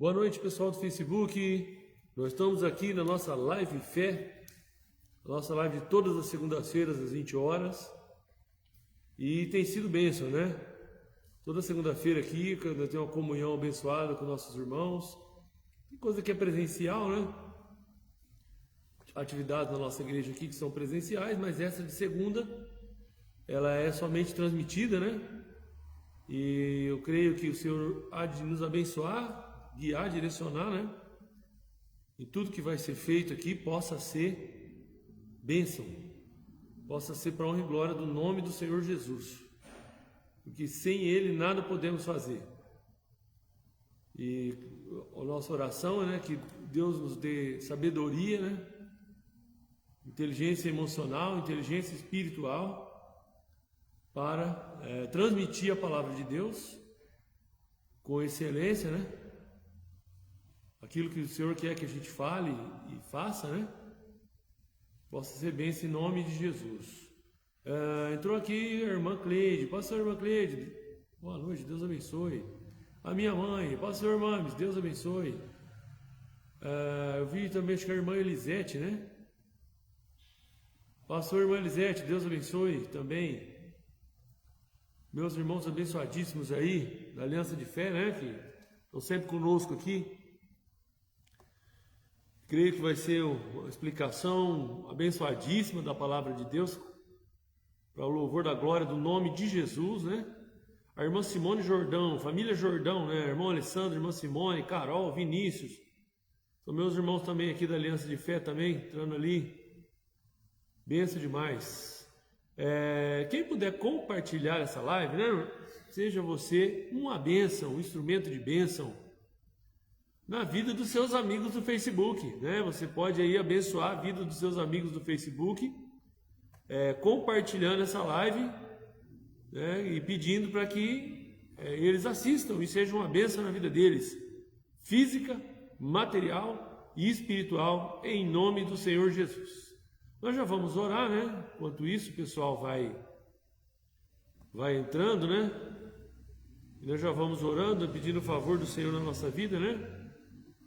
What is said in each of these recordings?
Boa noite, pessoal do Facebook. Nós estamos aqui na nossa live fé, nossa live de todas as segundas-feiras às 20 horas. E tem sido bênção, né? Toda segunda-feira aqui, eu tenho uma comunhão abençoada com nossos irmãos. Tem coisa que é presencial, né? Atividades na nossa igreja aqui que são presenciais, mas essa de segunda, ela é somente transmitida, né? E eu creio que o Senhor há de nos abençoar, guiar, direcionar, né? E tudo que vai ser feito aqui possa ser bênção, possa ser para a honra e glória do nome do Senhor Jesus, porque sem Ele nada podemos fazer. E a nossa oração é, né, que Deus nos dê sabedoria, né? Inteligência emocional, inteligência espiritual, para transmitir a palavra de Deus com excelência, né? Aquilo que o Senhor quer que a gente fale e faça, né? Possa ser bênção em nome de Jesus. Entrou aqui a irmã Cleide. Pastor irmã Cleide, boa noite, Deus abençoe. A minha mãe, pastor Mames, Deus abençoe. Eu vi também, acho que a irmã Elisete, né? Pastor irmã Elisete, Deus abençoe também. Meus irmãos abençoadíssimos aí, da Aliança de Fé, né? Que estão sempre conosco aqui. Creio que vai ser uma explicação abençoadíssima da palavra de Deus, para o louvor da glória do nome de Jesus, né? A irmã Simone Jordão, família Jordão, né? Irmão Alessandro, irmã Simone, Carol, Vinícius. São meus irmãos também aqui da Aliança de Fé também, entrando ali. Benção demais. Quem puder compartilhar essa live, né? Seja você uma bênção, um instrumento de bênção na vida dos seus amigos do Facebook, né? Você pode aí abençoar a vida dos seus amigos do Facebook, compartilhando essa live, né? E pedindo para que eles assistam e seja uma bênção na vida deles, física, material e espiritual, em nome do Senhor Jesus. Nós já vamos orar, né? Enquanto isso, o pessoal vai entrando, né? E nós já vamos orando, pedindo o favor do Senhor na nossa vida, né?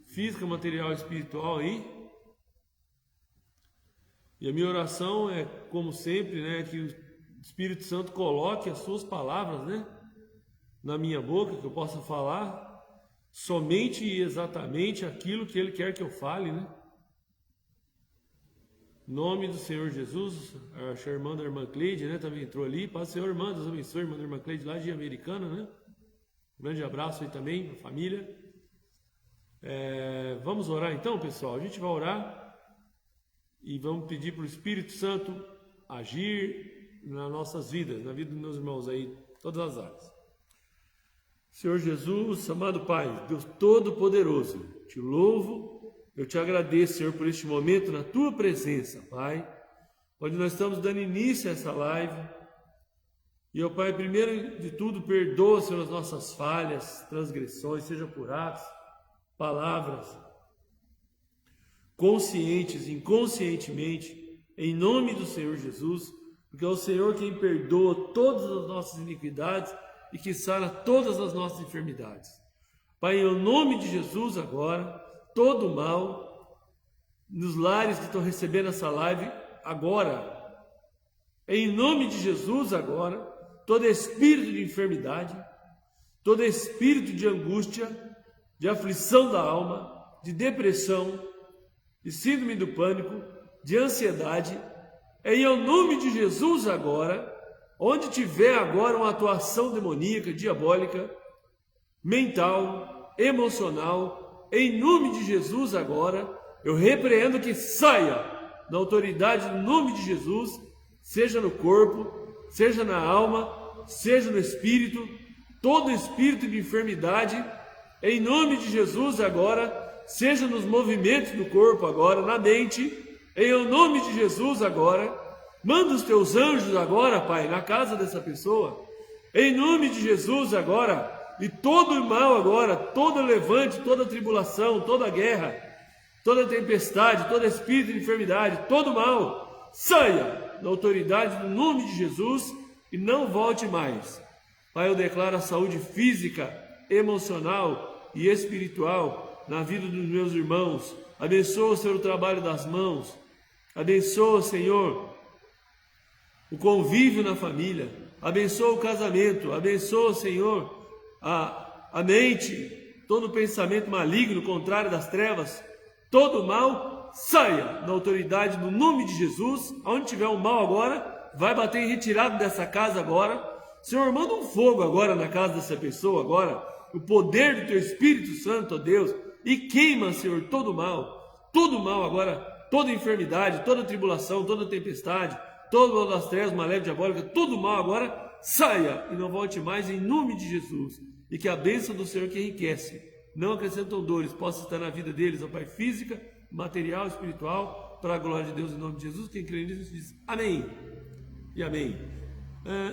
Física, material e espiritual aí. E a minha oração é, como sempre, né, que o Espírito Santo coloque as suas palavras, né, na minha boca, que eu possa falar somente e exatamente aquilo que Ele quer que eu fale, né? Em nome do Senhor Jesus. A irmã da irmã Cleide, né, também entrou ali. Paz do Senhor, irmã, Deus abençoe, irmã da irmã Cleide lá de Americana, né? Um grande abraço aí também, a família. Vamos orar então, pessoal. A gente vai orar e vamos pedir para o Espírito Santo agir nas nossas vidas, na vida dos meus irmãos aí, todas as áreas. Senhor Jesus, amado Pai, Deus Todo-Poderoso, te louvo, eu te agradeço, Senhor, por este momento na tua presença, Pai, onde nós estamos dando início a essa live. E, ó Pai, primeiro de tudo, perdoa, Senhor, as nossas falhas, transgressões, seja por atos, palavras, conscientes, inconscientemente, em nome do Senhor Jesus, porque é o Senhor quem perdoa todas as nossas iniquidades e que sara todas as nossas enfermidades. Pai, em nome de Jesus agora, todo o mal nos lares que estão recebendo essa live agora, em nome de Jesus agora, todo espírito de enfermidade, todo espírito de angústia, de aflição da alma, de depressão, de síndrome do pânico, de ansiedade, em nome de Jesus agora, onde tiver agora uma atuação demoníaca, diabólica, mental, emocional, em nome de Jesus agora, eu repreendo que saia na autoridade do nome de Jesus, seja no corpo, seja na alma, seja no espírito, todo espírito de enfermidade, em nome de Jesus agora, seja nos movimentos do corpo agora, na mente, em nome de Jesus agora, manda os teus anjos agora, Pai, na casa dessa pessoa, em nome de Jesus agora, e todo o mal agora, todo levante, toda tribulação, toda guerra, toda tempestade, todo espírito de enfermidade, todo mal, saia na autoridade do nome de Jesus e não volte mais. Pai, eu declaro a saúde física, emocional, e espiritual na vida dos meus irmãos. Abençoa, Senhor, o trabalho das mãos. Abençoa, Senhor, o convívio na família. Abençoa o casamento. Abençoa, Senhor, a mente, todo pensamento maligno, contrário das trevas, todo mal, saia na autoridade do nome de Jesus. Onde tiver um mal agora, vai bater em retirada dessa casa agora. Senhor, manda um fogo agora na casa dessa pessoa agora, o poder do Teu Espírito Santo, ó Deus, e queima, Senhor, todo mal agora, toda enfermidade, toda tribulação, toda tempestade, todo mal das trevas, maléfica, diabólica, todo mal agora, saia e não volte mais em nome de Jesus. E que a bênção do Senhor que enriquece, não acrescentam dores, possa estar na vida deles, ó Pai, física, material, espiritual, para a glória de Deus em nome de Jesus. Quem crê nisso diz amém e amém.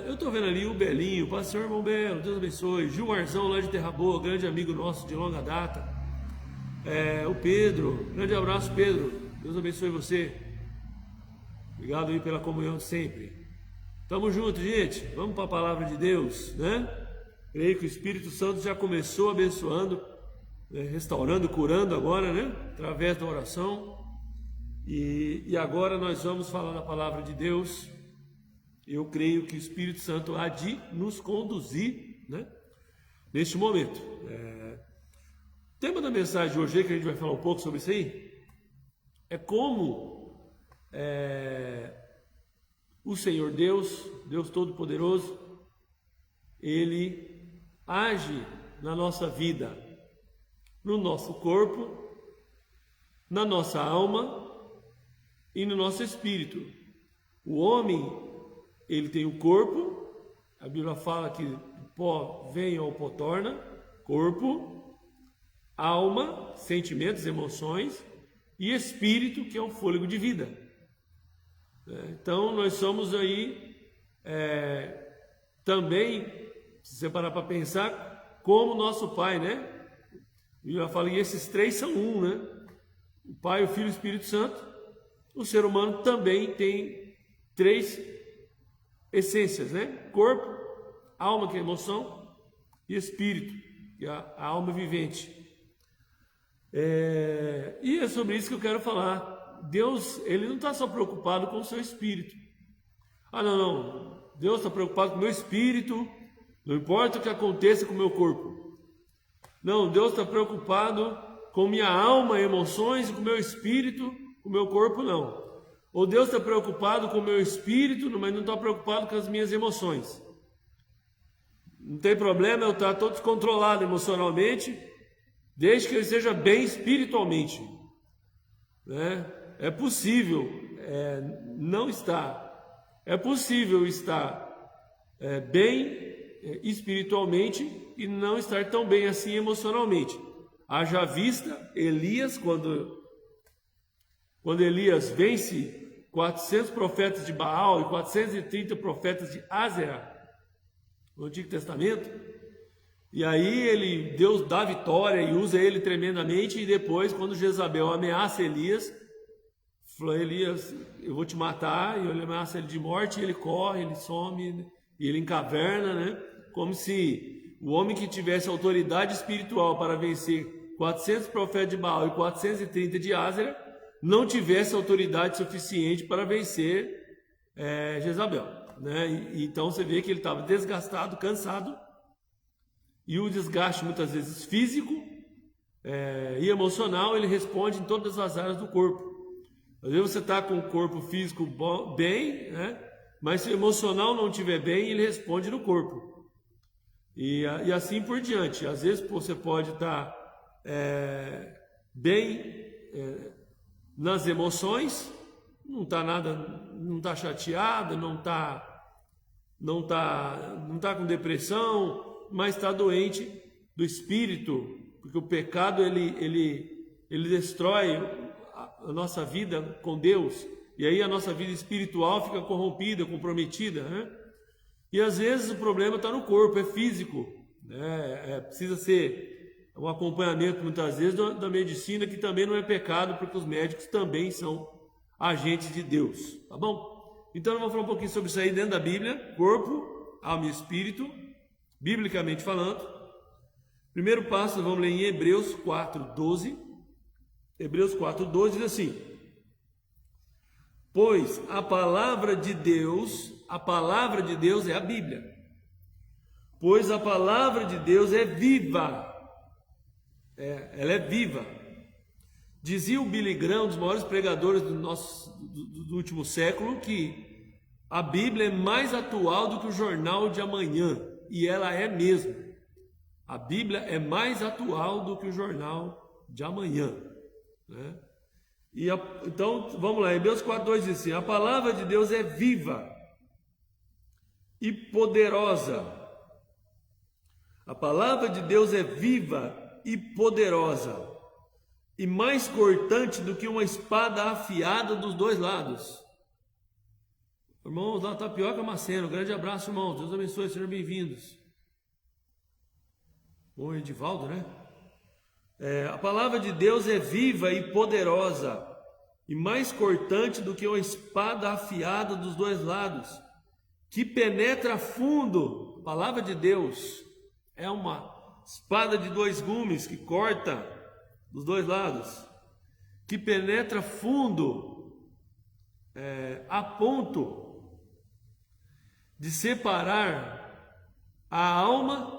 Eu estou vendo ali o Belinho, pastor irmão Belo, Deus abençoe. Gilmarzão lá de Terra Boa, grande amigo nosso de longa data. O Pedro, grande abraço, Pedro, Deus abençoe você. Obrigado aí pela comunhão de sempre. Tamo junto, gente, vamos para a palavra de Deus, né? Creio que o Espírito Santo já começou abençoando, restaurando, curando agora, né? Através da oração. E agora nós vamos falar da palavra de Deus. Eu creio que o Espírito Santo há de nos conduzir, né, neste momento. O tema da mensagem de hoje, que a gente vai falar um pouco sobre isso aí, é como o Senhor Deus, Deus Todo-Poderoso, Ele age na nossa vida, no nosso corpo, na nossa alma e no nosso espírito. O homem, ele tem o corpo, a Bíblia fala que do pó vem ao pó torna, corpo, alma, sentimentos, emoções, e espírito, que é o fôlego de vida. Então nós somos aí também, se você parar para pensar, como nosso Pai, né? A Bíblia fala que esses três são um, né? O Pai, o Filho e o Espírito Santo. O ser humano também tem três essências, né? Corpo, alma, que é emoção, e espírito, que é a alma vivente. E é sobre isso que eu quero falar. Deus, Ele não está só preocupado com o seu espírito. Não. Deus está preocupado com o meu espírito, não importa o que aconteça com o meu corpo. Não, Deus está preocupado com minha alma, emoções, e com o meu espírito, com o meu corpo não. Ou Deus está preocupado com o meu espírito, mas não está preocupado com as minhas emoções. Não tem problema eu estar todo descontrolado emocionalmente, desde que eu esteja bem espiritualmente. É possível não estar. É possível estar bem espiritualmente e não estar tão bem assim emocionalmente. Haja vista Elias, quando Elias vence 400 profetas de Baal e 430 profetas de Ázera, no Antigo Testamento, e aí Deus dá vitória e usa ele tremendamente, e depois, quando Jezabel ameaça Elias, falou: Elias, eu vou te matar, e ele ameaça ele de morte, e ele corre, ele some, e ele encaverna, né? Como se o homem que tivesse autoridade espiritual para vencer 400 profetas de Baal e 430 de Ázera, não tivesse autoridade suficiente para vencer Jezabel, né? Então você vê que ele estava desgastado, cansado, e o desgaste muitas vezes físico e emocional, ele responde em todas as áreas do corpo. Às vezes você está com o corpo físico bem, né? Mas se o emocional não estiver bem, ele responde no corpo. E assim por diante. Às vezes você pode estar bem nas emoções, não está chateado, não está com depressão, mas está doente do espírito, porque o pecado ele destrói a nossa vida com Deus, e aí a nossa vida espiritual fica corrompida, comprometida, né? E às vezes o problema está no corpo, é físico, né? Precisa ser um acompanhamento muitas vezes da medicina, que também não é pecado, porque os médicos também são agentes de Deus, tá bom? Então eu vou falar um pouquinho sobre isso aí dentro da Bíblia: corpo, alma e espírito, biblicamente falando. Primeiro passo, vamos ler em Hebreus 4:12. Hebreus 4:12 diz assim: pois a palavra de Deus é a Bíblia. Pois a palavra de Deus é viva. Ela é viva. Dizia o Billy Graham, um dos maiores pregadores do último século, que a Bíblia é mais atual do que o jornal de amanhã. E ela é mesmo. A Bíblia é mais atual do que o jornal de amanhã, né? Então, vamos lá, Hebreus 4:2 diz assim: a palavra de Deus é viva e poderosa. A palavra de Deus é viva e poderosa, e mais cortante do que uma espada afiada dos dois lados. Irmãos, lá Tapioca Maceno, grande abraço, irmãos, Deus abençoe, sejam bem-vindos. Bom, Edivaldo, né? A palavra de Deus é viva e poderosa, e mais cortante do que uma espada afiada dos dois lados, que penetra fundo. A palavra de Deus é uma espada de dois gumes que corta dos dois lados, que penetra fundo, a ponto de separar a alma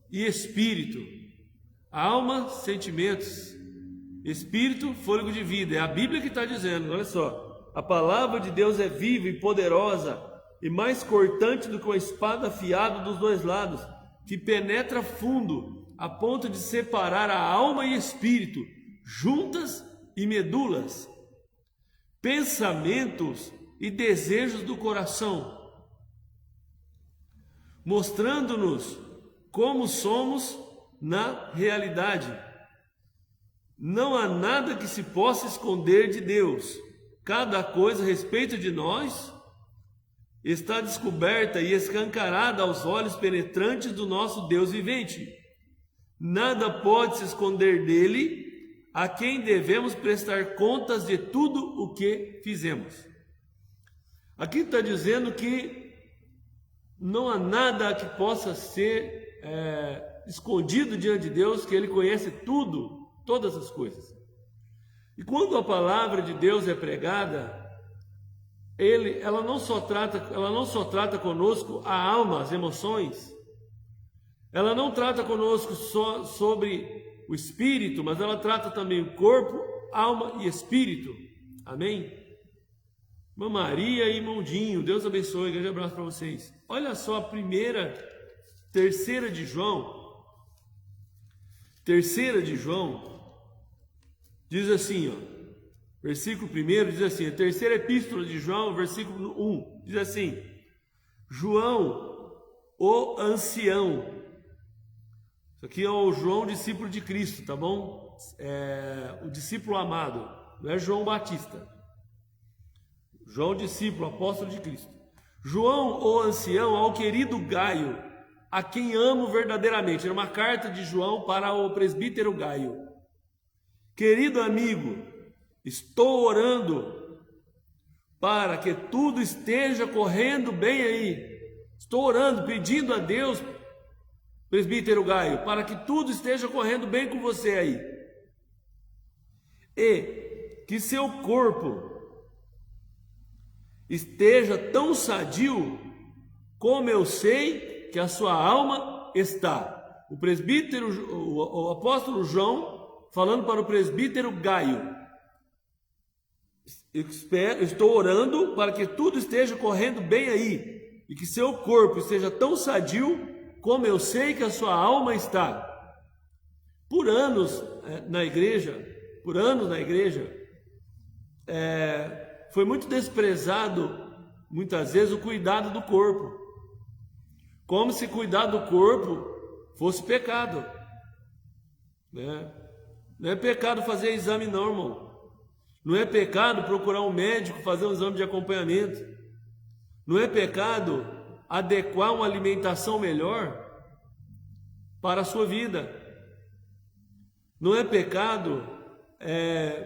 e espírito. Alma, sentimentos, espírito, fôlego de vida. É a Bíblia que está dizendo, olha só. A palavra de Deus é viva e poderosa, e mais cortante do que uma espada afiada dos dois lados, que penetra fundo, a ponto de separar a alma e espírito, juntas e medulas, pensamentos e desejos do coração, mostrando-nos como somos na realidade. Não há nada que se possa esconder de Deus. Cada coisa a respeito de nós está descoberta e escancarada aos olhos penetrantes do nosso Deus vivente. Nada pode se esconder dele, a quem devemos prestar contas de tudo o que fizemos. Aqui está dizendo que não há nada que possa ser escondido diante de Deus, que Ele conhece tudo, todas as coisas. E quando a palavra de Deus é pregada, ela não só trata conosco a alma, as emoções. Ela não trata conosco só sobre o espírito, mas ela trata também o corpo, alma e espírito. Amém? Irmã Maria e irmão Dinho, Deus abençoe, grande abraço para vocês. Olha só a terceira de João, diz assim, versículo 1 diz assim, a terceira epístola de João, versículo 1, diz assim: João, o ancião. Isso aqui é o João, discípulo de Cristo, tá bom? O discípulo amado, não é João Batista. João, discípulo, apóstolo de Cristo. João, o ancião, ao querido Gaio, a quem amo verdadeiramente. Era uma carta de João para o presbítero Gaio. Querido amigo, estou orando para que tudo esteja correndo bem aí. Estou orando, pedindo a Deus, presbítero Gaio, para que tudo esteja correndo bem com você aí. E que seu corpo esteja tão sadio como eu sei que a sua alma está. O presbítero, o apóstolo João, falando para o presbítero Gaio: estou orando para que tudo esteja correndo bem aí, e que seu corpo esteja tão sadio como eu sei que a sua alma está. Por anos na igreja, foi muito desprezado, muitas vezes, o cuidado do corpo, como se cuidar do corpo fosse pecado, né? Não é pecado fazer exame não, irmão. Não é pecado procurar um médico, fazer um exame de acompanhamento. Não é pecado adequar uma alimentação melhor para a sua vida. Não é pecado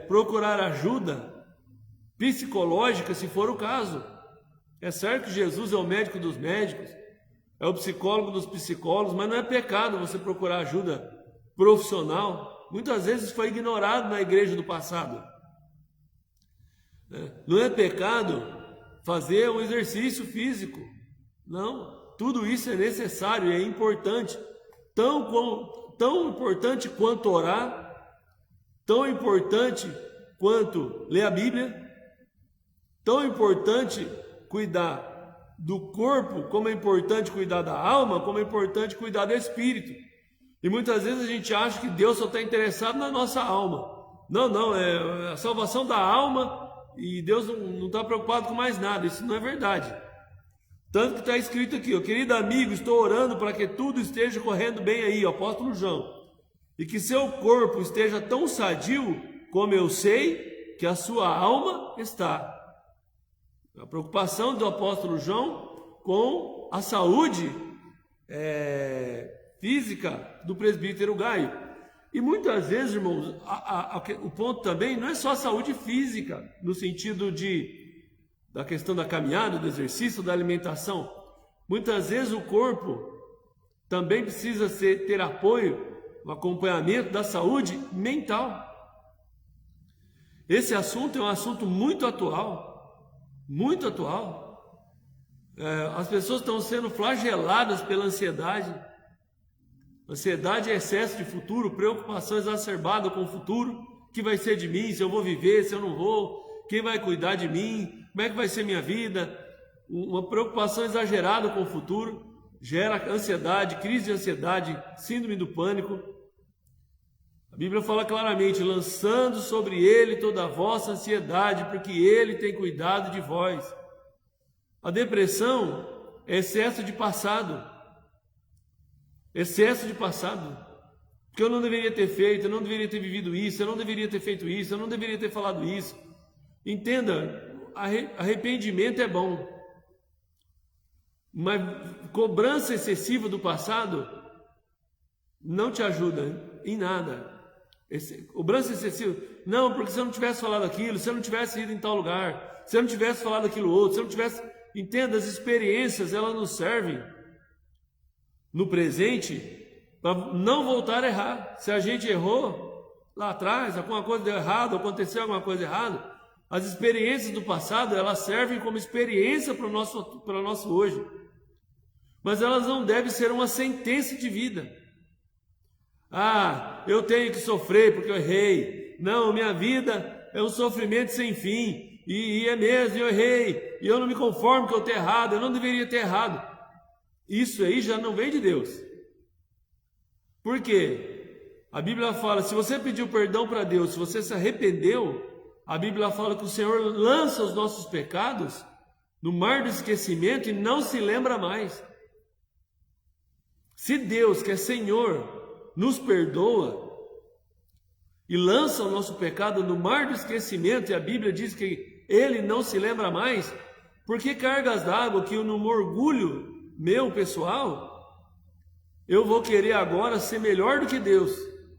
procurar ajuda psicológica, se for o caso. É certo que Jesus é o médico dos médicos, é o psicólogo dos psicólogos, mas não é pecado você procurar ajuda profissional, muitas vezes foi ignorado na igreja do passado. Não é pecado fazer um exercício físico, não, tudo isso é necessário e é importante, tão importante quanto orar, tão importante quanto ler a Bíblia, tão importante cuidar do corpo, como é importante cuidar da alma, como é importante cuidar do espírito. E muitas vezes a gente acha que Deus só está interessado na nossa alma. Não, é a salvação da alma e Deus não está preocupado com mais nada. Isso não é verdade. Tanto que está escrito aqui, querido amigo, estou orando para que tudo esteja correndo bem aí, o apóstolo João, e que seu corpo esteja tão sadio como eu sei que a sua alma está. A preocupação do apóstolo João com a saúde física do presbítero Gaio. E muitas vezes, irmãos, o ponto também não é só a saúde física, no sentido da questão da caminhada, do exercício, da alimentação. Muitas vezes o corpo também precisa ter apoio, o acompanhamento da saúde mental. Esse assunto é um assunto muito atual. Muito atual. As pessoas estão sendo flageladas pela ansiedade. Ansiedade é excesso de futuro, preocupação exacerbada com o futuro. O que vai ser de mim, se eu vou viver, se eu não vou, quem vai cuidar de mim, como é que vai ser minha vida. Uma preocupação exagerada com o futuro gera ansiedade, crise de ansiedade, síndrome do pânico. A Bíblia fala claramente, lançando sobre ele toda a vossa ansiedade, porque ele tem cuidado de vós. A depressão é excesso de passado. Excesso de passado. Porque eu não deveria ter feito, eu não deveria ter vivido isso, eu não deveria ter feito isso, eu não deveria ter falado isso. Entenda, arrependimento é bom. Mas cobrança excessiva do passado não te ajuda em nada. Cobrança excessiva, não, porque se eu não tivesse falado aquilo, se eu não tivesse ido em tal lugar, se eu não tivesse falado aquilo outro, se eu não tivesse... Entenda, as experiências, elas nos servem no presente para não voltar a errar. Se a gente errou lá atrás, alguma coisa deu errado, aconteceu alguma coisa errada, as experiências do passado, elas servem como experiência para o nosso hoje. Mas elas não devem ser uma sentença de vida. Ah, eu tenho que sofrer porque eu errei. Não, minha vida é um sofrimento sem fim. E é mesmo, eu errei. E eu não me conformo que eu tenho errado. Eu não deveria ter errado. Isso aí já não vem de Deus. Por quê? A Bíblia fala, se você pediu perdão para Deus, se você se arrependeu, a Bíblia fala que o Senhor lança os nossos pecados no mar do esquecimento e não se lembra mais. Se Deus, que é Senhor, nos perdoa e lança o nosso pecado no mar do esquecimento, e a Bíblia diz que Ele não se lembra mais, por que cargas d'água que no orgulho meu pessoal, eu vou querer agora ser melhor do que Deus?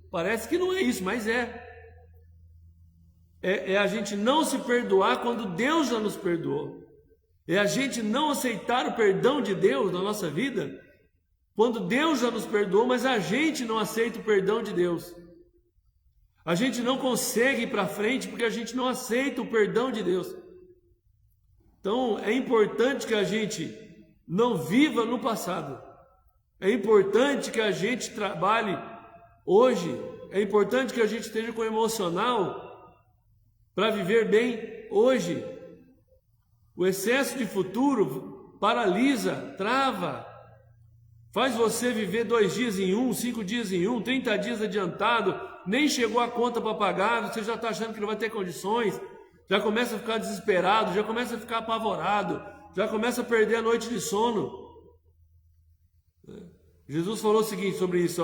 Parece que não é isso, mas é a gente não se perdoar quando Deus já nos perdoou. É a gente não aceitar o perdão de Deus na nossa vida quando Deus já nos perdoou, mas a gente não aceita o perdão de Deus. A gente não consegue ir para frente porque a gente não aceita o perdão de Deus. Então é importante que a gente não viva no passado. É importante que a gente trabalhe hoje. É importante que a gente esteja com o emocional para viver bem hoje. O excesso de futuro paralisa, trava, faz você viver 2 dias em um, 5 dias em um, 30 dias adiantado, nem chegou a conta para pagar, você já está achando que não vai ter condições, já começa a ficar desesperado, já começa a ficar apavorado, já começa a perder a noite de sono. Jesus falou o seguinte sobre isso,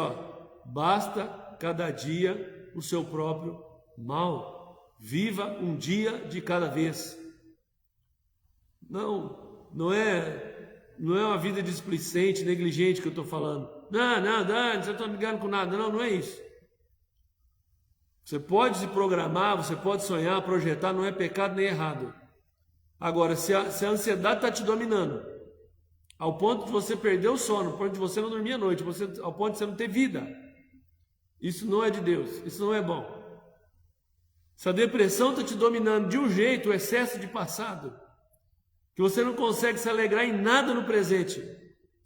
basta cada dia o seu próprio mal, viva um dia de cada vez. Não é uma vida displicente, negligente que eu estou falando. Não, você não está ligando com nada. Não é isso. Você pode se programar, você pode sonhar, projetar, não é pecado nem errado. Agora, se a ansiedade está te dominando, ao ponto de você perder o sono, ao ponto de você não dormir à noite, ao ponto de você não ter vida, Isso não é de Deus, isso não é bom. Se a depressão está te dominando de um jeito, o excesso de passado, que você não consegue se alegrar em nada no presente,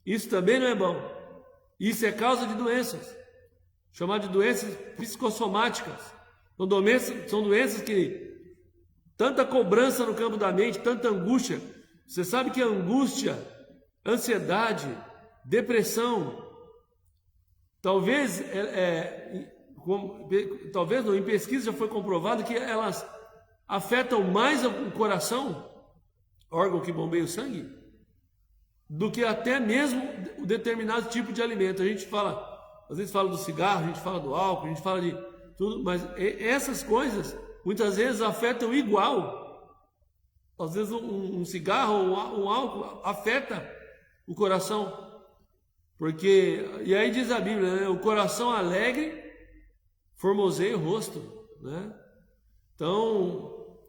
isso também não é bom. Isso é causa de doenças, chamadas de doenças psicossomáticas. São doenças que tanta cobrança no campo da mente, tanta angústia. Você sabe que a angústia, ansiedade, depressão, talvez não, em pesquisa já foi comprovado que elas afetam mais o coração, órgão que bombeia o sangue, do que até mesmo o determinado tipo de alimento. A gente fala, às vezes fala do cigarro, a gente fala do álcool, a gente fala de tudo, mas essas coisas muitas vezes afetam igual. Às vezes um cigarro ou um álcool afeta o coração. Porque, e aí diz a Bíblia, né, o coração alegre formoseia o rosto, né? Então,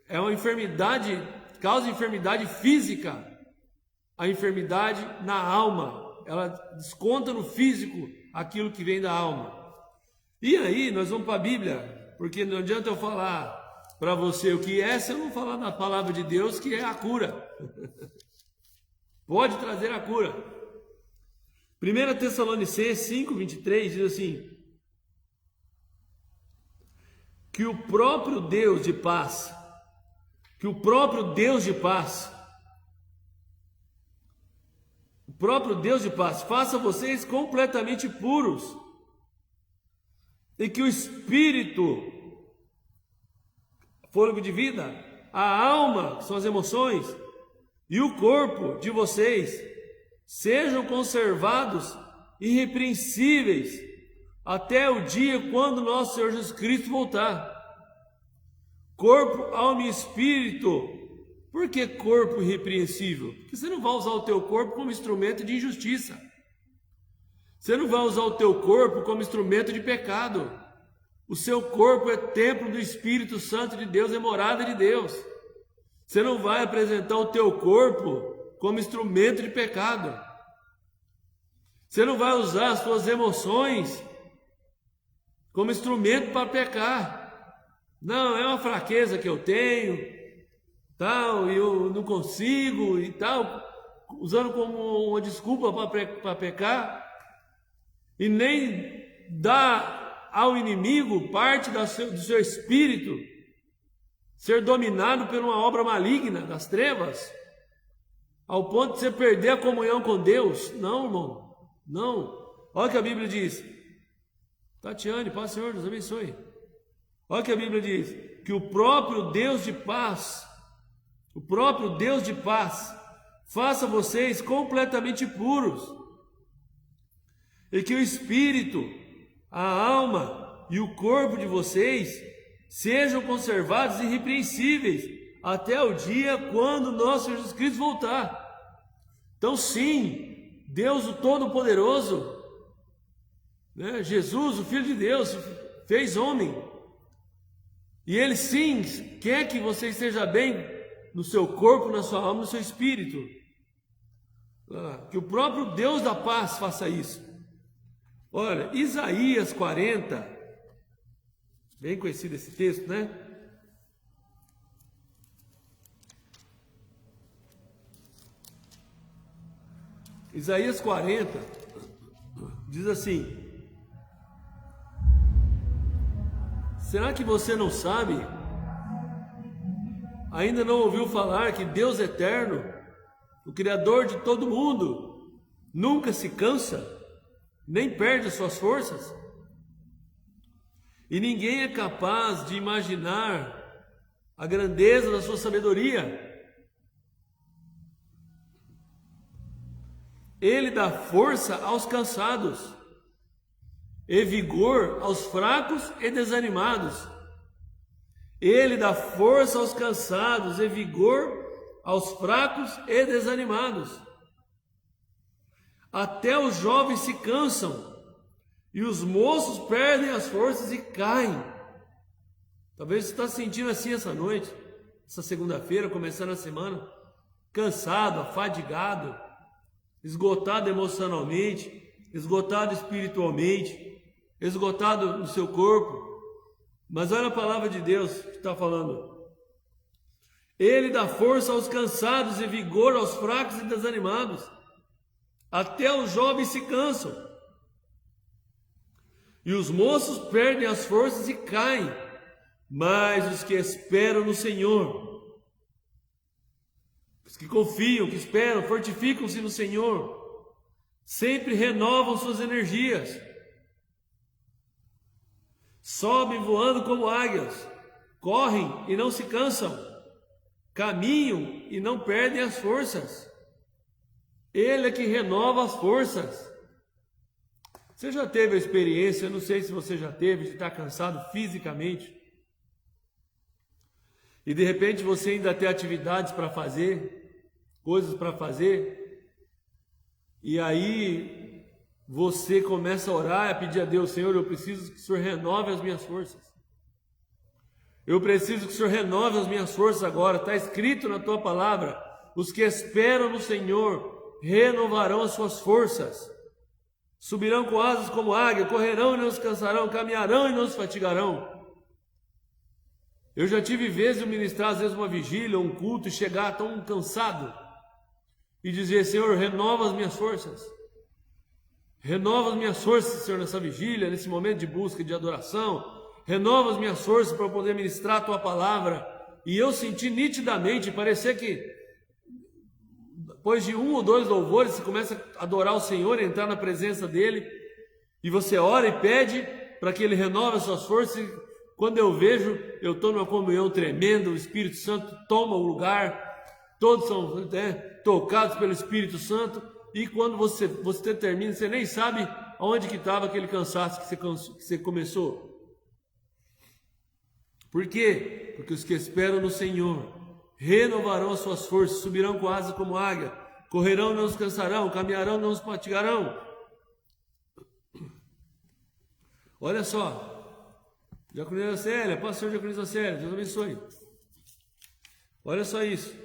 é uma enfermidade, causa enfermidade física, a enfermidade na alma, ela desconta no físico aquilo que vem da alma. E aí nós vamos para a Bíblia, porque não adianta eu falar para você o que é, se eu não falar na palavra de Deus, que é a cura. Pode trazer a cura. 1 Tessalonicenses 5:23 diz assim: que o próprio Deus de paz, faça vocês completamente puros, e que o Espírito, fôlego de vida, a alma, que são as emoções, e o corpo de vocês sejam conservados irrepreensíveis até o dia quando nosso Senhor Jesus Cristo voltar. Corpo, alma e espírito. Por que corpo irrepreensível? Porque você não vai usar o teu corpo como instrumento de injustiça. Você não vai usar o teu corpo como instrumento de pecado. O seu corpo é templo do Espírito Santo de Deus, é morada de Deus. Você não vai apresentar o teu corpo como instrumento de pecado. Você não vai usar as suas emoções como instrumento para pecar. Não, é uma fraqueza que eu tenho, tal, e eu não consigo e tal, usando como uma desculpa para pecar, e nem dá ao inimigo parte do seu espírito ser dominado por uma obra maligna das trevas, ao ponto de você perder a comunhão com Deus. Não, irmão, não. Olha o que a Bíblia diz. Tatiane, Pai, Senhor, Deus abençoe. Olha o que a Bíblia diz, que o próprio Deus de paz, faça vocês completamente puros, e que o Espírito, a alma e o corpo de vocês sejam conservados irrepreensíveis até o dia quando nosso Jesus Cristo voltar. Então sim, Deus o Todo-Poderoso, né, Jesus, o Filho de Deus, fez homem, e Ele sim quer que você esteja bem no seu corpo, na sua alma, no seu espírito. Que o próprio Deus da paz faça isso. Olha, Isaías 40, bem conhecido esse texto, né? Isaías 40 diz assim: será que você não sabe? Ainda não ouviu falar que Deus eterno, o Criador de todo mundo, nunca se cansa, nem perde as suas forças? E ninguém é capaz de imaginar a grandeza da sua sabedoria. Ele dá força aos cansados e vigor aos fracos e desanimados. Ele dá força aos cansados e vigor aos fracos e desanimados. Até os jovens se cansam e os moços perdem as forças e caem. Talvez você está sentindo assim essa noite, essa segunda-feira, começando a semana, cansado, afadigado, esgotado emocionalmente, esgotado espiritualmente, esgotado no seu corpo. Mas olha a palavra de Deus que está falando. Ele dá força aos cansados e vigor aos fracos e desanimados. Até os jovens se cansam. E os moços perdem as forças e caem. Mas os que esperam no Senhor, os que confiam, que esperam, fortificam-se no Senhor, sempre renovam suas energias. Sobem voando como águias, correm e não se cansam, caminham e não perdem as forças. Ele é que renova as forças. Você já teve a experiência, eu não sei se você já teve, de estar cansado fisicamente, e de repente você ainda tem atividades para fazer, coisas para fazer, e aí você começa a orar, a pedir a Deus: Senhor, eu preciso que o Senhor renove as minhas forças. Eu preciso que o Senhor renove as minhas forças agora. Está escrito na tua palavra: os que esperam no Senhor renovarão as suas forças. Subirão com asas como águia, correrão e não se cansarão, caminharão e não se fatigarão. Eu já tive vezes de ministrar, às vezes, uma vigília, um culto, e chegar tão cansado e dizer: Senhor, renova as minhas forças. Renova as minhas forças, Senhor, nessa vigília, nesse momento de busca e de adoração. Renova as minhas forças para eu poder ministrar a tua palavra. E eu senti nitidamente, parecia que depois de um ou dois louvores, você começa a adorar o Senhor, entrar na presença dele, e você ora e pede para que ele renove as suas forças. E quando eu vejo, eu estou numa comunhão tremenda, o Espírito Santo toma o lugar, todos são tocados pelo Espírito Santo, e quando você termina, você nem sabe aonde que estava aquele cansaço que você começou. Por quê? Porque os que esperam no Senhor renovarão as suas forças, subirão com asas como águia, correrão e não se cansarão, caminharão e não se fatigarão. Olha só, Diaconisa Célia, pastor Diaconisa Célia, Deus abençoe. Olha só isso.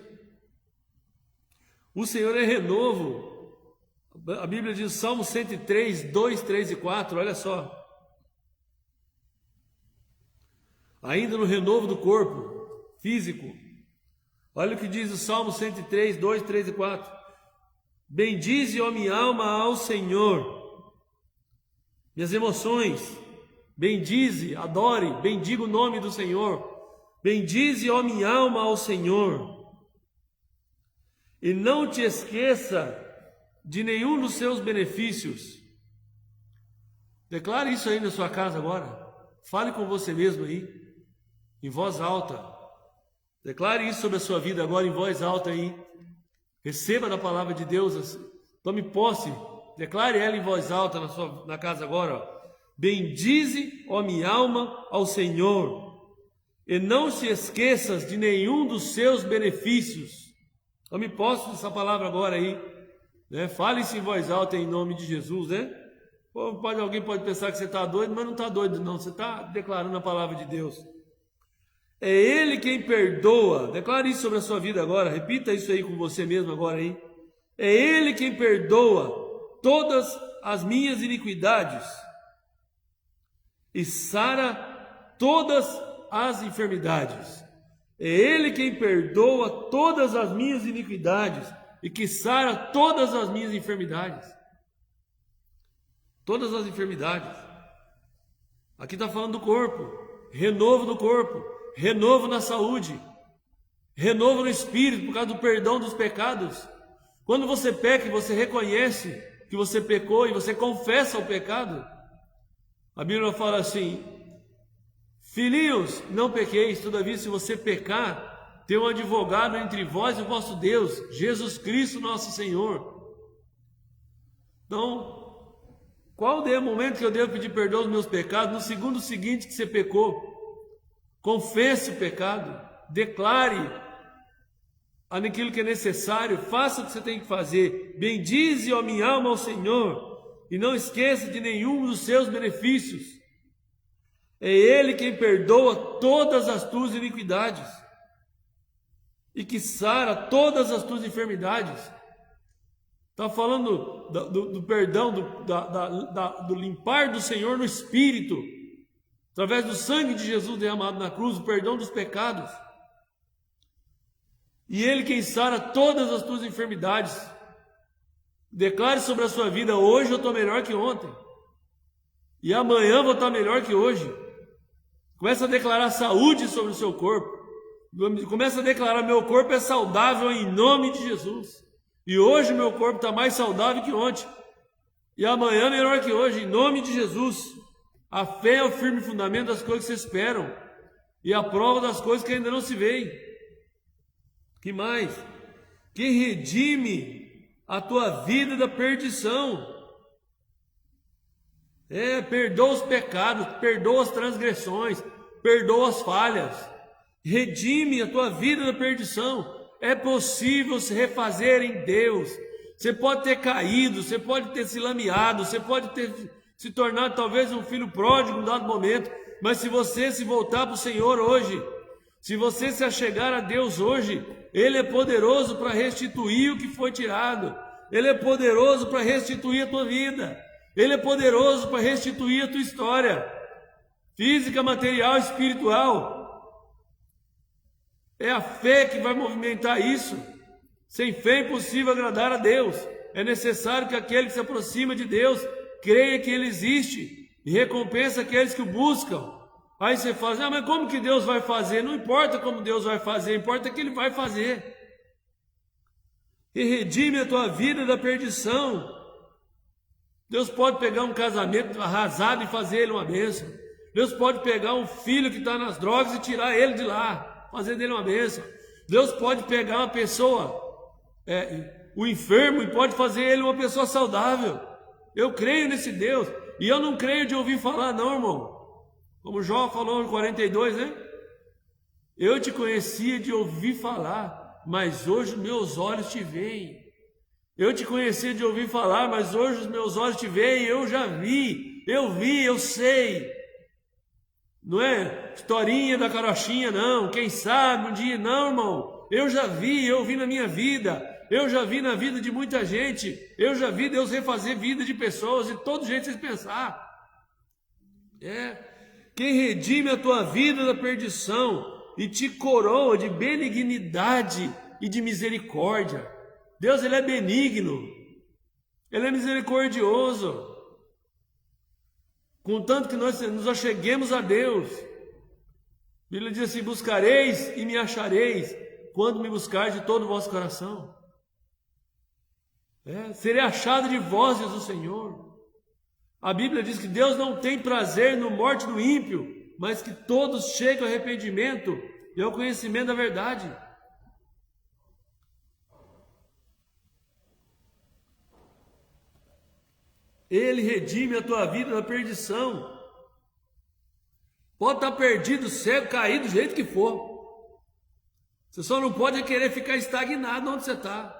O Senhor é renovo. A Bíblia diz, Salmo 103, 2, 3 e 4, olha só. Ainda no renovo do corpo físico, olha o que diz o Salmo 103, 2, 3 e 4. Bendize, ó minha alma, ao Senhor. Minhas emoções, bendize, adore, bendiga o nome do Senhor. Bendize, ó minha alma, ao Senhor. E não te esqueça de nenhum dos seus benefícios. Declare isso aí na sua casa agora. Fale com você mesmo aí, em voz alta. Declare isso sobre a sua vida agora em voz alta aí. Receba da palavra de Deus. Tome posse. Declare ela em voz alta na casa agora. Ó. Bendize, ó minha alma, ao Senhor. E não se esqueças de nenhum dos seus benefícios. Tome posse dessa palavra agora aí. Né? Fale isso em voz alta em nome de Jesus, né? Alguém pode pensar que você está doido, mas não está doido não. Você está declarando a palavra de Deus. É Ele quem perdoa. Declare isso sobre a sua vida agora. Repita isso aí com você mesmo agora aí. É Ele quem perdoa todas as minhas iniquidades e sara todas as enfermidades. É Ele quem perdoa todas as minhas iniquidades e que sara todas as minhas enfermidades. Todas as enfermidades. Aqui está falando do corpo. Renovo do corpo. Renovo na saúde, renovo no espírito por causa do perdão dos pecados. Quando você peca e você reconhece que você pecou e você confessa o pecado, a Bíblia fala assim: filhinhos, não pequeis, todavia se você pecar, tem um advogado entre vós e o vosso Deus, Jesus Cristo nosso Senhor. Então, qual é o momento que eu devo pedir perdão aos meus pecados? No segundo seguinte que você pecou. Confesse o pecado, declare aquilo que é necessário, faça o que você tem que fazer. Bendize, ó minha alma, ao Senhor, e não esqueça de nenhum dos seus benefícios. É Ele quem perdoa todas as tuas iniquidades e que sara todas as tuas enfermidades. Está falando do perdão, do limpar do Senhor no Espírito, através do sangue de Jesus derramado na cruz, o perdão dos pecados. E Ele quem sara todas as tuas enfermidades. Declare sobre a sua vida: hoje eu estou melhor que ontem, e amanhã vou estar melhor que hoje. Começa a declarar saúde sobre o seu corpo. Começa a declarar: meu corpo é saudável em nome de Jesus. E hoje meu corpo está mais saudável que ontem, e amanhã melhor que hoje, em nome de Jesus. A fé é o firme fundamento das coisas que se esperam, e a prova das coisas que ainda não se veem. Que mais? Quem redime a tua vida da perdição. Perdoa os pecados, perdoa as transgressões, perdoa as falhas. Redime a tua vida da perdição. É possível se refazer em Deus. Você pode ter caído, você pode ter se lameado, você pode ter se tornado talvez um filho pródigo em um dado momento, mas se você se voltar para o Senhor hoje, se você se achegar a Deus hoje, Ele é poderoso para restituir o que foi tirado. Ele é poderoso para restituir a tua vida. Ele é poderoso para restituir a tua história física, material, espiritual. É a fé que vai movimentar isso. Sem fé é impossível agradar a Deus. É necessário que aquele que se aproxima de Deus creia que Ele existe e recompensa aqueles que o buscam. Aí você fala: mas como que Deus vai fazer? Não importa como Deus vai fazer, importa que Ele vai fazer. E redime a tua vida da perdição. Deus pode pegar um casamento arrasado e fazer ele uma bênção. Deus pode pegar um filho que está nas drogas e tirar ele de lá, fazer dele uma bênção. Deus pode pegar uma pessoa, o enfermo, e pode fazer ele uma pessoa saudável. Eu creio nesse Deus. E eu não creio de ouvir falar, não, irmão. Como Jó falou no 42, né? Eu te conhecia de ouvir falar, mas hoje meus olhos te veem. Eu te conhecia de ouvir falar, mas hoje os meus olhos te veem. Eu já vi, eu sei. Não é historinha da carochinha, não. Quem sabe um dia, não, irmão. Eu vi na minha vida. Eu já vi na vida de muita gente. Eu já vi Deus refazer vida de pessoas de todo jeito que vocês pensar. Quem redime a tua vida da perdição e te coroa de benignidade e de misericórdia. Deus, Ele é benigno, Ele é misericordioso, contanto que nós nos acheguemos a Deus. A Bíblia diz assim: buscareis e me achareis, quando me buscardes de todo o vosso coração. Serei achado de vós, diz o Senhor. A Bíblia diz que Deus não tem prazer no morte do ímpio, mas que todos cheguem ao arrependimento e ao conhecimento da verdade. Ele redime a tua vida da perdição. Pode estar perdido, cego, caído, do jeito que for. Você só não pode querer ficar estagnado onde você está.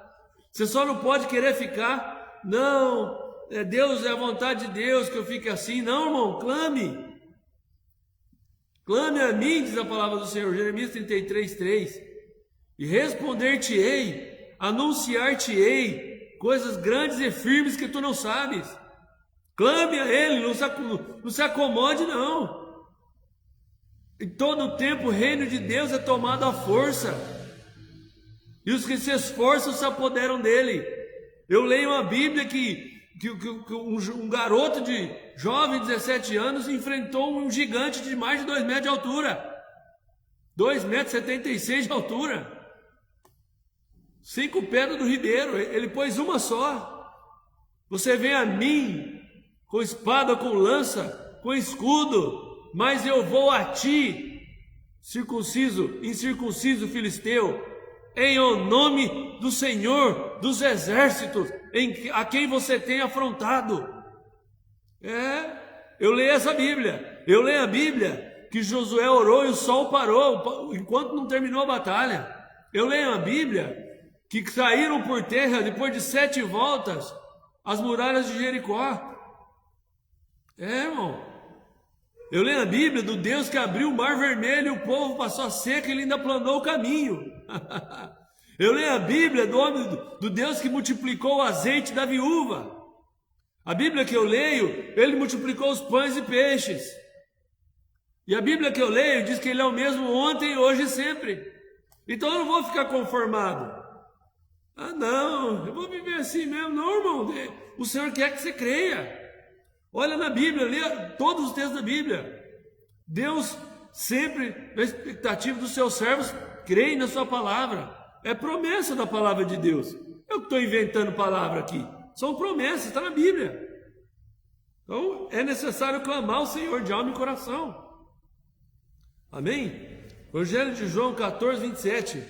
Você só não pode querer ficar, não, Deus, é a vontade de Deus que eu fique assim. Não, irmão, clame. Clame a mim, diz a palavra do Senhor, Jeremias 33:3. E responder-te-ei, anunciar-te-ei coisas grandes e firmes que tu não sabes. Clame a Ele, não se acomode, não. Em todo o tempo o reino de Deus é tomado à força, e os que se esforçam se apoderam dele. Eu leio uma Bíblia que um garoto de jovem, 17 anos, enfrentou um gigante de mais de 2 metros de altura, 2,76 metros de altura, 5 pedras do ribeiro. Ele pôs uma só. Você vem a mim com espada, com lança, com escudo, mas eu vou a ti, circunciso, incircunciso filisteu, em o nome do Senhor dos exércitos, a quem você tem afrontado. Eu leio essa Bíblia. Eu leio a Bíblia que Josué orou e o sol parou enquanto não terminou a batalha. Eu leio a Bíblia que saíram por terra depois de 7 voltas as muralhas de Jericó. Irmão, eu leio a Bíblia do Deus que abriu o mar vermelho e o povo passou a seca e ele ainda planou o caminho. Eu leio a Bíblia do Deus que multiplicou o azeite da viúva. A Bíblia que eu leio, Ele multiplicou os pães e peixes. E a Bíblia que eu leio diz que Ele é o mesmo ontem, hoje e sempre. Então eu não vou ficar conformado. Ah, não, eu vou viver assim mesmo. Não, irmão, o Senhor quer que você creia. Olha na Bíblia, leia todos os textos da Bíblia. Deus sempre, na expectativa dos seus servos, creem na sua palavra. É promessa da palavra de Deus. Eu que estou inventando palavra aqui. São promessas, está na Bíblia. Então é necessário clamar ao Senhor de alma e coração. Amém? Evangelho de João 14, 27.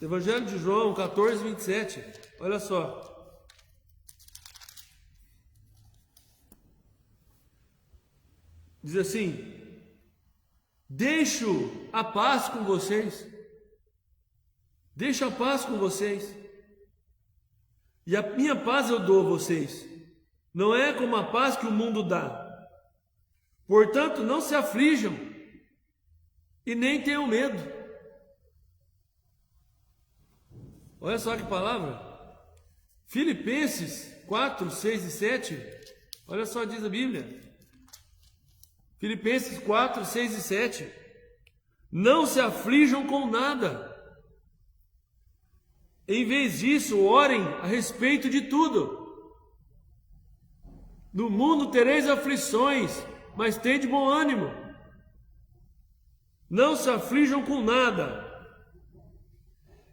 Evangelho de João 14, 27. Olha só. Diz assim: deixo a paz com vocês. Deixo a paz com vocês. E a minha paz eu dou a vocês. Não é como a paz que o mundo dá. Portanto, não se aflijam e nem tenham medo. Olha só que palavra. Filipenses 4, 6 e 7. Olha só, diz a Bíblia. Filipenses 4, 6 e 7. Não se aflijam com nada. Em vez disso, orem a respeito de tudo. No mundo tereis aflições, mas tende bom ânimo. Não se aflijam com nada.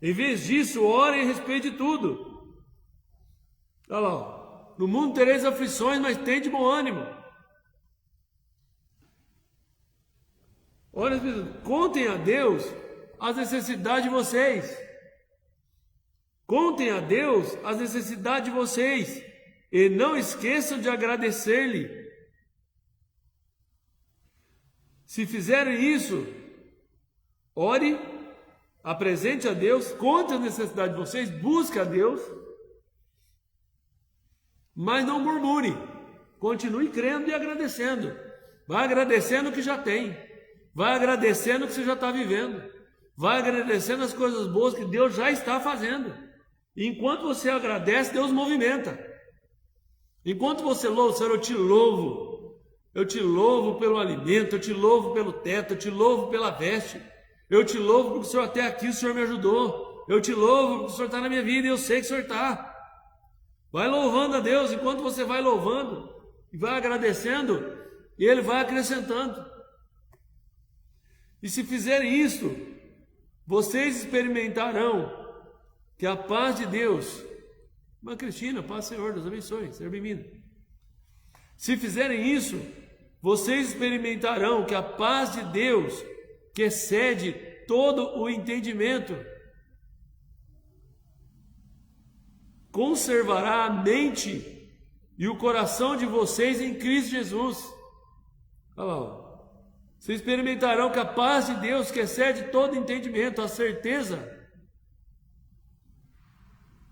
Em vez disso, orem a respeito de tudo. Olha lá, ó. No mundo tereis aflições, mas tende bom ânimo. Olha, contem a Deus as necessidades de vocês. Contem a Deus as necessidades de vocês. E não esqueçam de agradecer-lhe. Se fizerem isso, ore, apresente a Deus, conte as necessidades de vocês, busque a Deus, mas não murmure. Continue crendo e agradecendo. Vai agradecendo o que já tem. Vai agradecendo o que você já está vivendo. Vai agradecendo as coisas boas que Deus já está fazendo. E enquanto você agradece, Deus movimenta. Enquanto você louva, Senhor, eu te louvo. Eu te louvo pelo alimento, eu te louvo pelo teto, eu te louvo pela veste. Eu te louvo porque o Senhor até aqui, o Senhor me ajudou. Eu te louvo porque o Senhor está na minha vida e eu sei que o Senhor está. Vai louvando a Deus. Enquanto você vai louvando e vai agradecendo, Ele vai acrescentando. E se fizerem isso, vocês experimentarão que a paz de Deus, irmã Cristina, paz do Senhor, Deus abençoe, seja bem-vinda. Se fizerem isso, vocês experimentarão que a paz de Deus, que excede todo o entendimento, conservará a mente e o coração de vocês em Cristo Jesus. Olha lá, ó. Vocês experimentarão que a paz de Deus, que excede todo entendimento, a certeza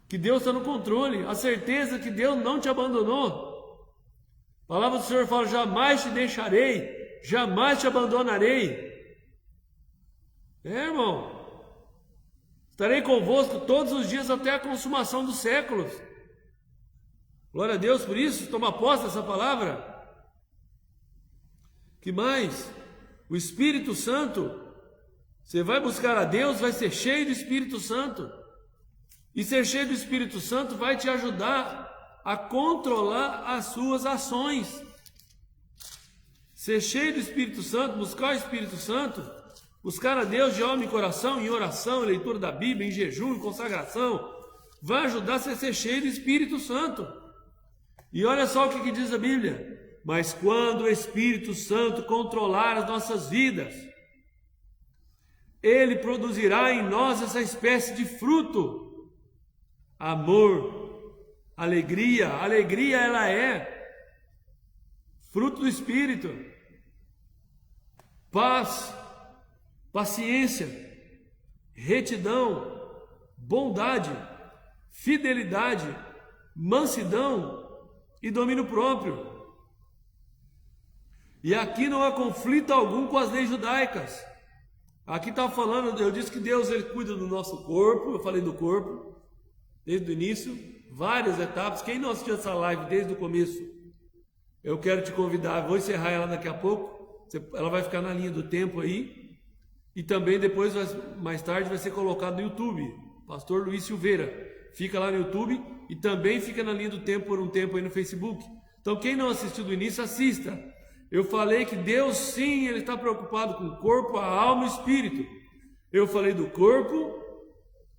que Deus está no controle, a certeza que Deus não te abandonou. A palavra do Senhor fala: jamais te deixarei, jamais te abandonarei. Irmão, estarei convosco todos os dias até a consumação dos séculos. Glória a Deus por isso, toma posse dessa palavra. Que mais? O Espírito Santo, você vai buscar a Deus, vai ser cheio do Espírito Santo. E ser cheio do Espírito Santo vai te ajudar a controlar as suas ações. Ser cheio do Espírito Santo, buscar o Espírito Santo, buscar a Deus de alma e coração, em oração, em leitura da Bíblia, em jejum, em consagração, vai ajudar você a ser cheio do Espírito Santo. E olha só o que diz a Bíblia: mas quando o Espírito Santo controlar as nossas vidas, Ele produzirá em nós essa espécie de fruto. Amor, alegria. Alegria, ela é fruto do Espírito. Paz, paciência, retidão, bondade, fidelidade, mansidão e domínio próprio. E aqui não há conflito algum com as leis judaicas. Aqui está falando, eu disse que Deus ele cuida do nosso corpo, eu falei do corpo, desde o início, várias etapas. Quem não assistiu essa live desde o começo, eu quero te convidar, vou encerrar ela daqui a pouco, ela vai ficar na linha do tempo aí, e também depois, mais tarde, vai ser colocado no YouTube, Pastor Luiz Silveira, fica lá no YouTube, e também fica na linha do tempo por um tempo aí no Facebook. Então quem não assistiu do início, assista. Eu falei que Deus sim, Ele está preocupado com o corpo, a alma e o espírito. Eu falei do corpo,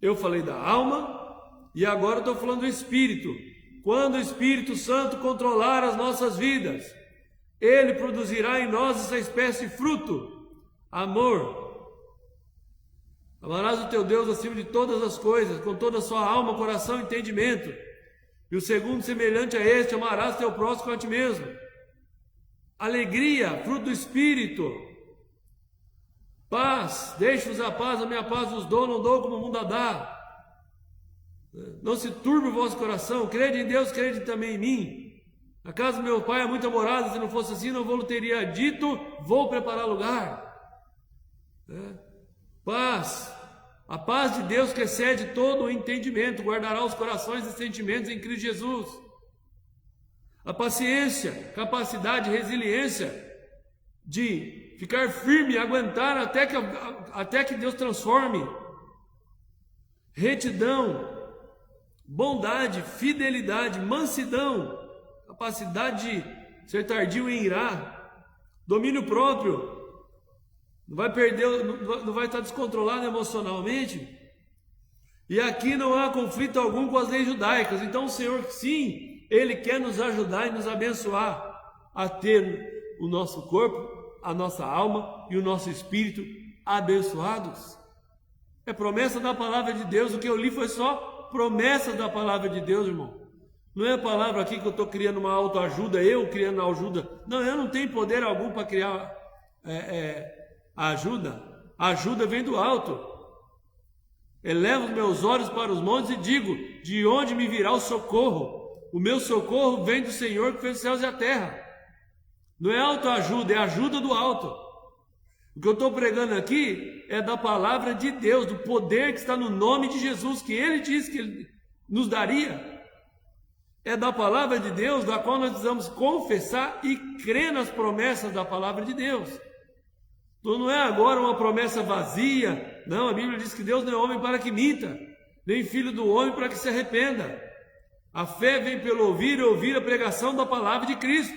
eu falei da alma, e agora estou falando do espírito. Quando o Espírito Santo controlar as nossas vidas, Ele produzirá em nós essa espécie de fruto, amor. Amarás o teu Deus acima de todas as coisas, com toda a sua alma, coração e entendimento. E o segundo, semelhante a este, amarás teu próximo a ti mesmo. Alegria, fruto do Espírito. Paz, deixe-vos a paz, a minha paz vos dou, não dou como o mundo a dá. Não se turbe o vosso coração, crede em Deus, crede também em mim. Na casa do meu pai há muita morada, se não fosse assim, não vou teria dito, vou preparar lugar. Paz, a paz de Deus que excede todo o entendimento, guardará os corações e sentimentos em Cristo Jesus. A paciência, capacidade, resiliência de ficar firme, aguentar até que Deus transforme. Retidão, bondade, fidelidade, mansidão, capacidade de ser tardio em irar, domínio próprio, não vai perder, não vai estar descontrolado emocionalmente. E aqui não há conflito algum com as leis judaicas. Então o Senhor, sim, Ele quer nos ajudar e nos abençoar a ter o nosso corpo, a nossa alma e o nosso espírito abençoados. É promessa da palavra de Deus. O que eu li foi só promessas da palavra de Deus, irmão. Não é a palavra aqui que eu estou criando uma autoajuda, eu criando a ajuda. Não, eu não tenho poder algum para criar a ajuda. A ajuda vem do alto. Elevo os meus olhos para os montes e digo, de onde me virá o socorro? O meu socorro vem do Senhor que fez os céus e a terra. Não é autoajuda, é ajuda do alto. O que eu estou pregando aqui é da palavra de Deus, do poder que está no nome de Jesus, que Ele disse que Ele nos daria. É da palavra de Deus, da qual nós precisamos confessar e crer nas promessas da palavra de Deus. Então não é agora uma promessa vazia. Não, a Bíblia diz que Deus não é homem para que minta, nem filho do homem para que se arrependa. A fé vem pelo ouvir e ouvir a pregação da palavra de Cristo.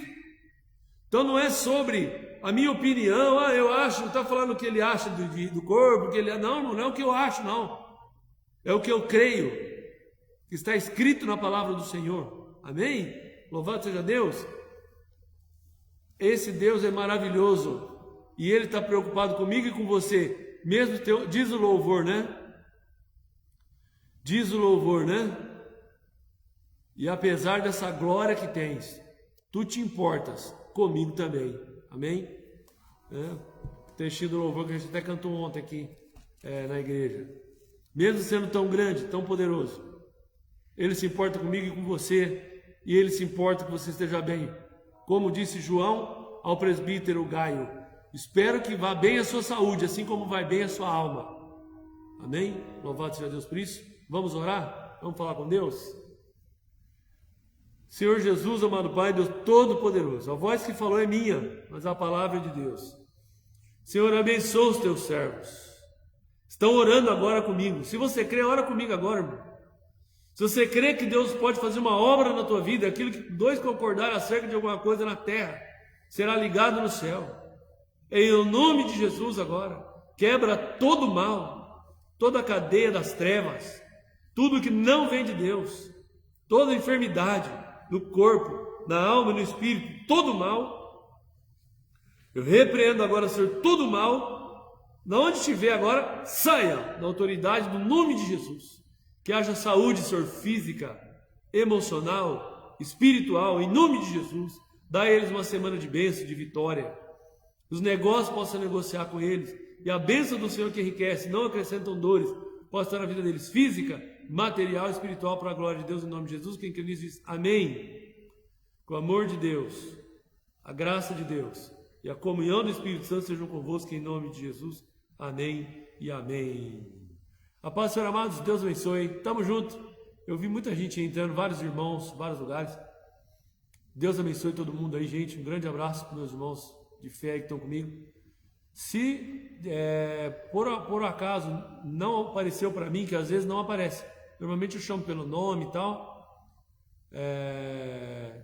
Então não é sobre a minha opinião, eu acho, não está falando o que ele acha do corpo, que ele, não é o que eu acho, não. É o que eu creio, que está escrito na palavra do Senhor. Amém? Louvado seja Deus. Esse Deus é maravilhoso e Ele está preocupado comigo e com você. Mesmo diz o louvor, né? Diz o louvor, né? E apesar dessa glória que tens, tu te importas comigo também. Amém? Textinho do louvor que a gente até cantou ontem aqui na igreja. Mesmo sendo tão grande, tão poderoso, Ele se importa comigo e com você, e Ele se importa que você esteja bem. Como disse João ao presbítero Gaio, espero que vá bem a sua saúde, assim como vai bem a sua alma. Amém? Louvado seja Deus por isso. Vamos orar? Vamos falar com Deus? Senhor Jesus, amado Pai, Deus Todo-Poderoso, a voz que falou é minha, mas a palavra é de Deus. Senhor, abençoa os teus servos. Estão orando agora comigo. Se você crê, ora comigo agora, irmão. Se você crê que Deus pode fazer uma obra na tua vida, aquilo que dois concordarem acerca de alguma coisa na terra, será ligado no céu. Em nome de Jesus agora, quebra todo o mal, toda a cadeia das trevas, tudo que não vem de Deus, toda enfermidade, no corpo, na alma e no espírito, todo mal. Eu repreendo agora, Senhor, todo mal. Na onde estiver agora, saia da autoridade do nome de Jesus. Que haja saúde, Senhor, física, emocional, espiritual, em nome de Jesus. Dá a eles uma semana de bênção, de vitória. Os negócios possam negociar com eles. E a bênção do Senhor que enriquece, não acrescentam dores, possa estar na vida deles, física, material e espiritual, para a glória de Deus, em nome de Jesus. Quem crê nisso diz amém. Com o amor de Deus, a graça de Deus e a comunhão do Espírito Santo sejam convosco, em nome de Jesus. Amém e amém. A paz, Senhor amados, Deus abençoe. Tamo junto. Eu vi muita gente entrando, vários irmãos, vários lugares. Deus abençoe todo mundo aí, gente. Um grande abraço para meus irmãos de fé que estão comigo. Se por acaso não apareceu para mim, que às vezes não aparece, normalmente eu chamo pelo nome e tal,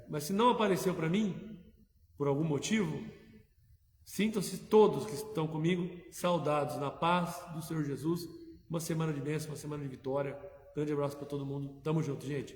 mas se não apareceu para mim, por algum motivo, sintam-se todos que estão comigo saudados na paz do Senhor Jesus. Uma semana de bênção, uma semana de vitória. Grande abraço para todo mundo. Tamo junto, gente.